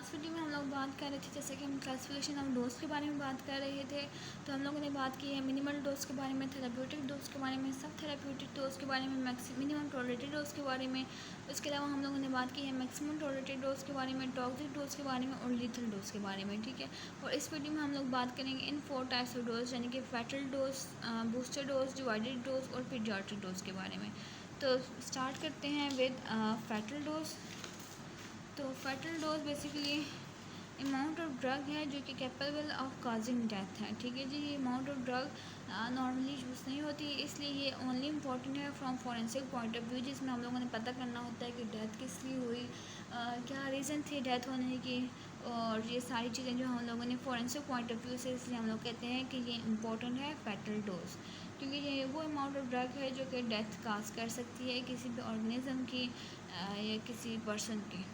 Last video में हम लोग बात कर रहे थे, जैसे कि हम क्लासिफिकेशन ऑफ डोज के बारे में बात कर रहे थे। तो हम लोगों ने बात की है मिनिमल डोज के बारे में, थेराप्यूटिक डोज के बारे में, सब थेराप्यूटिक डोज के बारे में, मिनिमम टॉलरेटेड डोज के बारे में। उसके अलावा हम लोगों ने बात की है मैक्सिमम टॉलरेटेड डोज के बारे में, टॉक्सिक डोज के बारे में और लीथल डोज के बारे में। ठीक है, और इस वीडियो में हम लोग बात करेंगे इन 4 टाइप्स ऑफ डोज, यानी कि fatal dose, booster dose, divided dose और पीडियाट्रिक डोज के बारे में। तो स्टार्ट करते हैं विद फैटल डोज। तो fatal dose basically amount of drug है जो कि कैपेबल ऑफ काजिंग डेथ है। ठीक है जी, ये amount of drug normally use नहीं होती, इसलिए ये ओनली इम्पॉर्टेंट है from forensic point of view, जिसमें हम लोगों ने पता करना होता है कि डेथ किस लिए हुई, क्या रीज़न थी डेथ होने की, और ये सारी चीज़ें जो हम लोगों ने फॉरेंसिक पॉइंट ऑफ व्यू से, इसलिए हम लोग कहते हैं कि ये इम्पॉर्टेंट है फैटल डोज, क्योंकि ये वो अमाउंट ऑफ ड्रग है जो कि डेथ काज कर सकती है किसी भी ऑर्गेनिज्म की या किसी पर्सन की।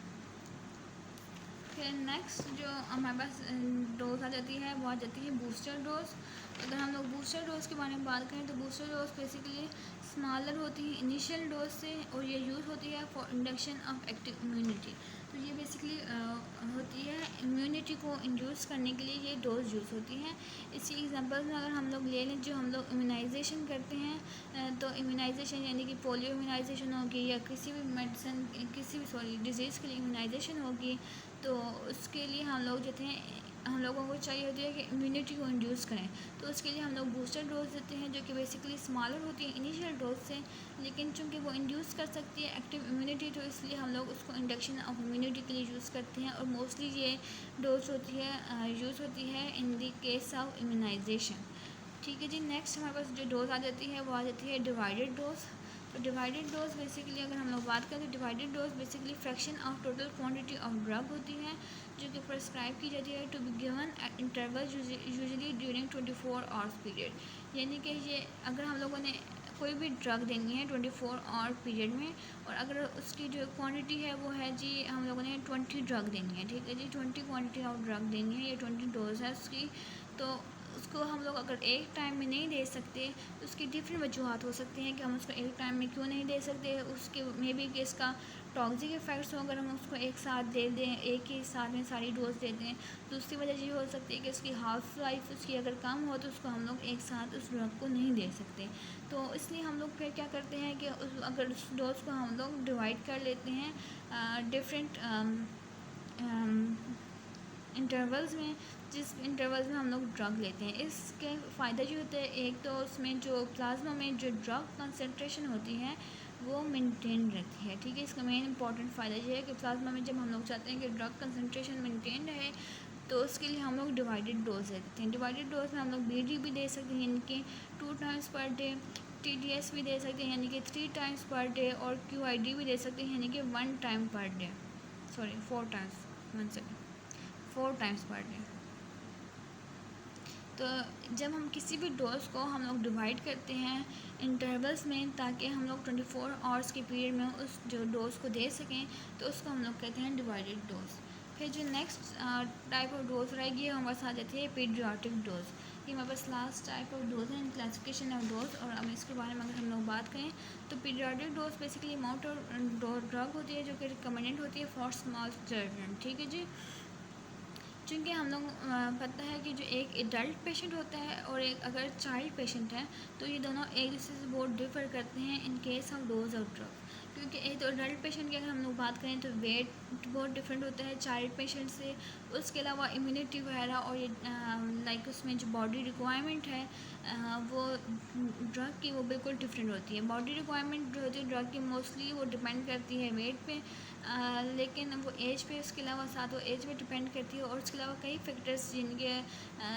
फिर नेक्स्ट जो हमारे पास डोज आ जाती है वो आ जाती है बूस्टर डोज। अगर हम लोग बूस्टर डोज के बारे में बात करें तो बूस्टर डोज बेसिकली स्मॉलर होती है इनिशियल डोज से, और ये यूज़ होती है for induction of active immunity. तो ये बेसिकली होती है इम्यूनिटी को इंड्यूस करने के लिए ये डोज यूज़ होती है। इसी एग्जांपल में अगर हम लोग ले लें, जो हम लोग इम्यूनाइजेशन करते हैं, तो इम्यूनाइजेशन यानी कि पोलियो इम्यूनाइजेशन होगी या किसी भी मेडिसिन, किसी भी डिज़ीज़ के लिए इम्यूनाइजेशन होगी, तो उसके लिए हम लोग जो थे, हम लोगों को चाहिए होती है कि इम्यूनिटी को इंड्यूस करें। तो उसके लिए हम लोग बूस्टर डोज देते हैं जो कि बेसिकली स्मॉलर होती है इनिशियल डोज से, लेकिन चूंकि वो इंड्यूस कर सकती है एक्टिव इम्यूनिटी, तो इसलिए हम लोग उसको इंडक्शन ऑफ इम्यूनिटी के लिए यूज़ करते हैं। और मोस्टली ये डोज होती है यूज़ होती है in the case of immunization. ठीक है जी, नेक्स्ट हमारे पास जो डोज आ जाती है वो आ जाती है डिवाइडेड डोज। तो डिवाइडेड डोज बेसिकली अगर हम लोग बात करें तो divided dose basically fraction of total quantity of drug होती है जो कि प्रेस्क्राइब की जाती है to be given at interval usually during 24 hours period. यानी कि ये अगर हम लोगों ने कोई भी ड्रग देनी है 24 आवर पीरियड में, और अगर उसकी जो क्वांटिटी है वो है जी, हम लोगों ने 20 ड्रग देनी है। ठीक है जी, 20 क्वांटिटी ऑफ ड्रग देनी है, ये 20 डोज है उसकी। तो उसको हम लोग अगर एक टाइम में नहीं दे सकते तो उसकी डिफरेंट वजूहत हो सकती हैं कि हम उसको एक टाइम में क्यों नहीं दे सकते। उसके मे बी कि इसका टॉक्सिक इफ़ेक्ट्स हो, अगर हम उसको एक साथ दे दें, एक ही साथ में सारी डोज दे दें, तो उसकी वजह ये हो सकती है कि उसकी हाफ लाइफ उसकी अगर कम हो तो उसको हम लोग एक साथ उस ड्रग को नहीं दे सकते। तो इसलिए हम लोग फिर क्या करते हैं कि अगर उस डोज को हम लोग डिवाइड कर लेते हैं डिफरेंट इंटरवल्स में, जिस इंटरवल्स में हम लोग ड्रग लेते हैं। इसके फ़ायदे जो होते हैं, एक तो उसमें जो प्लाज्मा में जो ड्रग कंसंट्रेशन होती है वो मेंटेन रहती है। ठीक है, इसका मेन इंपॉर्टेंट फ़ायदा ये है कि प्लाज्मा में जब हम लोग चाहते हैं कि ड्रग कंसंट्रेशन मेंटेन रहे, तो उसके लिए हम लोग डिवाइडेड डोज देते हैं। डिवाइडेड डोज में हम लोग BD भी दे सकते हैं यानी कि 2 टाइम्स पर डे, TDS भी दे सकते हैं यानी कि 3 टाइम्स पर डे, और QID भी दे सकते हैं यानी कि 1 time per day, sorry 4 times, 1 second, 4 times per day. तो जब हम किसी भी डोज को हम लोग डिवाइड करते हैं इंटरवल्स में, ताकि हम लोग 24 आवर्स के पीरियड में उस जो डोज़ को दे सकें, तो उसको हम लोग कहते हैं डिवाइडेड डोज। फिर जो नेक्स्ट टाइप ऑफ डोज रहेगी हमारे पास आ जाती है पीडियाट्रिक डोज। ये हमारे पास लास्ट टाइप ऑफ डोज है इन क्लासिफिकेशन ऑफ डोज। और अब इसके बारे में अगर हम लोग बात करें तो paediatric dose basically amount of drug होती है जो कि रिकमेंडेड होती है फॉर स्मॉल चिल्ड्रन। ठीक है जी, चूँकि हम लोग पता है कि जो एक एडल्ट पेशेंट होता है और एक अगर चाइल्ड पेशेंट है, तो ये दोनों एक दूसरे से बहुत डिफ़र करते हैं in case of dose of drug. क्योंकि एक तो एडल्ट पेशेंट की अगर हम लोग बात करें तो वेट बहुत डिफरेंट होता है चाइल्ड पेशेंट से। उसके अलावा इम्यूनिटी वगैरह और ये लाइक उसमें जो बॉडी रिक्वायरमेंट है वो ड्रग की वो बिल्कुल डिफरेंट होती है। बॉडी रिक्वायरमेंट जो होती है ड्रग की मोस्टली वो डिपेंड करती है वेट पे, लेकिन वो एज पे, उसके अलावा साथ वो एज पे डिपेंड करती है, और उसके अलावा कई फैक्टर्स जिनके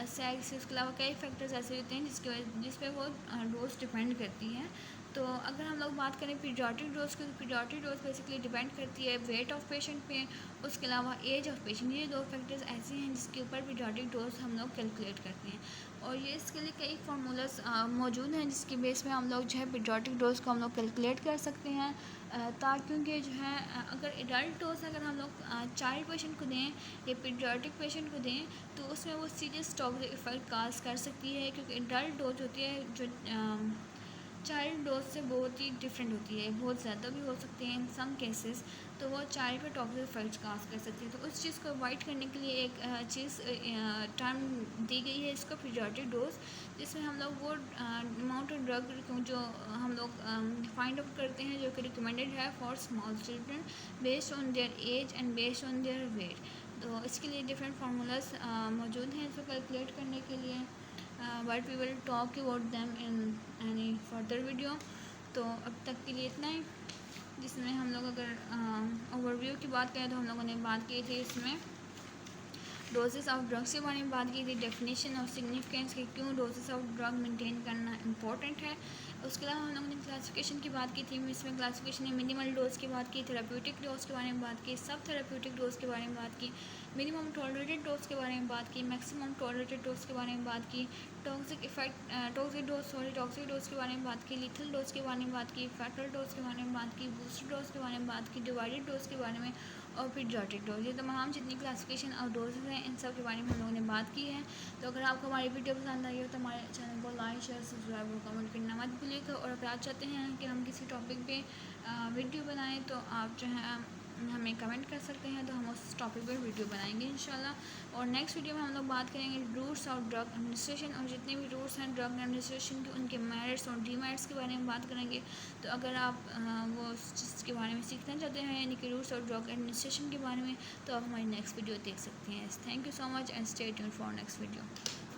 सेक्स, उसके अलावा कई फैक्टर्स ऐसे होते हैं जिस पे वो डोज डिपेंड करती है। तो अगर हम लोग बात करें पीडियाट्रिक डोज की, तो पीडियाट्रिक डोज बेसिकली डिपेंड करती है वेट ऑफ पेशेंट पे, उसके अलावा एज ऑफ पेशेंट। ये 2 फैक्टर्स ऐसे हैं जिसके ऊपर पीडियाट्रिक डोज हम लोग कैलकुलेट करते हैं, और ये इसके लिए कई फार्मूलाज मौजूद हैं जिसकी बेस पे हम लोग जो है पीडियाट्रिक डोज को हम लोग कैलकुलेट कर सकते हैं। क्योंकि जो है अगर एडल्ट डोज अगर हम लोग चाइल्ड पेशेंट को दें या पीडियाट्रिक पेशेंट को दें, तो उसमें वो सीरियस टॉक्सिक इफेक्ट काज कर सकती है, क्योंकि एडल्ट डोज होती है जो चाइल्ड डोज से बहुत ही डिफरेंट होती है, बहुत ज़्यादा भी हो सकते हैं इन सम केसेस, तो वो चाइल्ड पर टॉक्सिक इफेक्ट्स काज कर सकती है। तो उस चीज़ को अवॉइड करने के लिए एक चीज़ टर्म दी गई है इसको पीडियाट्रिक डोज, जिसमें हम लोग वो अमाउंट ऑफ ड्रग जो हम लोग फाइंड आउट करते हैं जो कि रिकमेंडेड है for small children based on their age and based on their weight. तो इसके लिए डिफरेंट फार्मूलाज मौजूद हैं इसको कैलकुलेट करने के लिए, but we will talk about them in any further video. तो अब तक के लिए इतना ही, जिसमें हम लोग अगर ओवरव्यू की बात करें तो हम लोगों ने बात की थी इसमें डोजेस ऑफ ड्रग्स के बारे में बात की थी, डेफिनेशन और सिग्निफिकेंस कि क्यों डोजेस ऑफ ड्रग मेंटेन करना इंपॉर्टेंट है। उसके अलावा हम लोगों ने क्लासिफिकेशन की बात की थी, इसमें क्लासिफिकेशन में मिनिमल डोज की बात की, थेराप्यूटिक डोज के बारे में बात की, सब थेराप्यूटिक डोज के बारे में बात की, मिनिमम टॉलरेटेड डोज के बारे में बात की, मैक्सिमम टॉलरेटेड डोज के बारे में बात की, टॉक्सिक डोज के बारे में बात की, लीथल डोज के बारे में बात की, फैटल डोज के बारे में बात की, बूस्टर डोज के बारे में बात की, डिवाइडेड डोज के बारे में, और पीडियाट्रिक डोज। ये तमाम जितनी क्लासिफिकेशन और डोजेज हैं इन सब के बारे में हम लोगों ने बात की है। तो अगर आपको हमारी वीडियो पसंद आई हो तो हमारे चैनल को लाइक शेयर सब्सक्राइब और कमेंट करना मत भूलिएगा। और अगर आप चाहते हैं कि हम किसी टॉपिक पे वीडियो बनाएं तो आप जो है हमें कमेंट कर सकते हैं, तो हम उस टॉपिक पर वीडियो बनाएंगे इंशाल्लाह। और नेक्स्ट वीडियो में हम लोग बात करेंगे रूट्स ऑफ ड्रग एडमिनिस्ट्रेशन, और जितने भी रूट्स हैं ड्रग एडमिनिस्ट्रेशन के उनके मेरिट्स और डीमेरिट्स के बारे में बात करेंगे। तो अगर आप वो चीज़ के बारे में सीखना चाहते हैं यानी कि रूट्स ऑफ ड्रग एडमिनिस्ट्रेशन के बारे में, तो आप हमारी नेक्स्ट वीडियो देख सकते हैं। Thank you so much and stay tuned for next video.